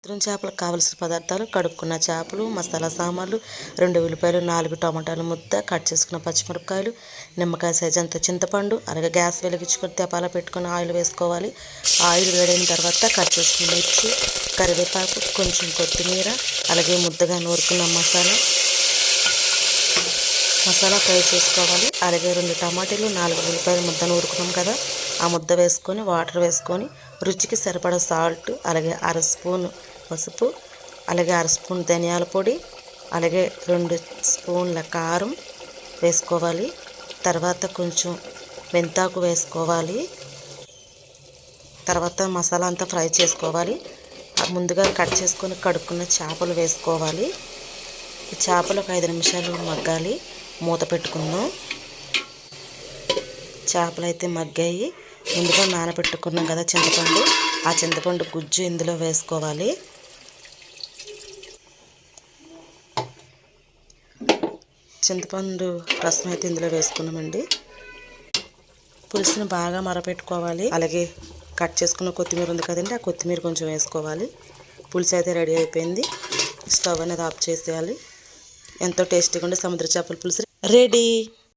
సముద్రం చేపలకు కావలసిన పదార్థాలు: కడుక్కున్న చేపలు, మసాలా సామాన్లు, 2 ఉల్లిపాయలు, 4 టమాటాలు ముద్ద, కట్ చేసుకున్న పచ్చిమిరపకాయలు, నిమ్మకాయ సైజ్ అంత చింతపండు. అలాగే గ్యాస్ వెలిగించుకొని తెపాల పెట్టుకొని ఆయిల్ వేసుకోవాలి. ఆయిల్ వేడైన తర్వాత కట్ చేసుకున్న మిర్చి, కరివేపాకు, కొంచెం కొత్తిమీర, అలాగే ముద్దగా నూరుకున్న మసాలా ఫ్రై చేసుకోవాలి. అలాగే 2 టమాటాలు, 4 ఉల్లిపాయలు ముద్ద నూరుకున్నాం కదా, ఆ ముద్ద వేసుకొని వాటర్ వేసుకొని రుచికి సరిపడా సాల్ట్, అలాగే 1/2 స్పూన్ పసుపు, అలాగే 1/2 స్పూన్ ధనియాల పొడి, అలాగే 2 స్పూన్ల కారం వేసుకోవాలి. తర్వాత కొంచెం మెంతాకు వేసుకోవాలి. తర్వాత మసాలా అంతా ఫ్రై చేసుకోవాలి. ముందుగా కట్ చేసుకొని కడుక్కున్న చేపలు వేసుకోవాలి. ఈ చేపలు ఒక 5 నిమిషాలు మగ్గాలి. మూత పెట్టుకుందాం. చేపలు అయితే మగ్గాయి. ముందుగా నానబెట్టుకున్నాం కదా చింతపండు, ఆ చింతపండు గుజ్జు ఇందులో వేసుకోవాలి. చింతపండు రసం అయితే ఇందులో వేసుకున్నామండి. పులుసుని బాగా మరపెట్టుకోవాలి. అలాగే కట్ చేసుకున్న కొత్తిమీర ఉంది కదండి, ఆ కొత్తిమీర కొంచెం వేసుకోవాలి. పులుసు అయితే రెడీ అయిపోయింది. స్టవ్ అనేది ఆఫ్ చేసేయాలి. ఎంతో టేస్టీగా ఉండే సముద్ర చేపల పులుసు రెడీ.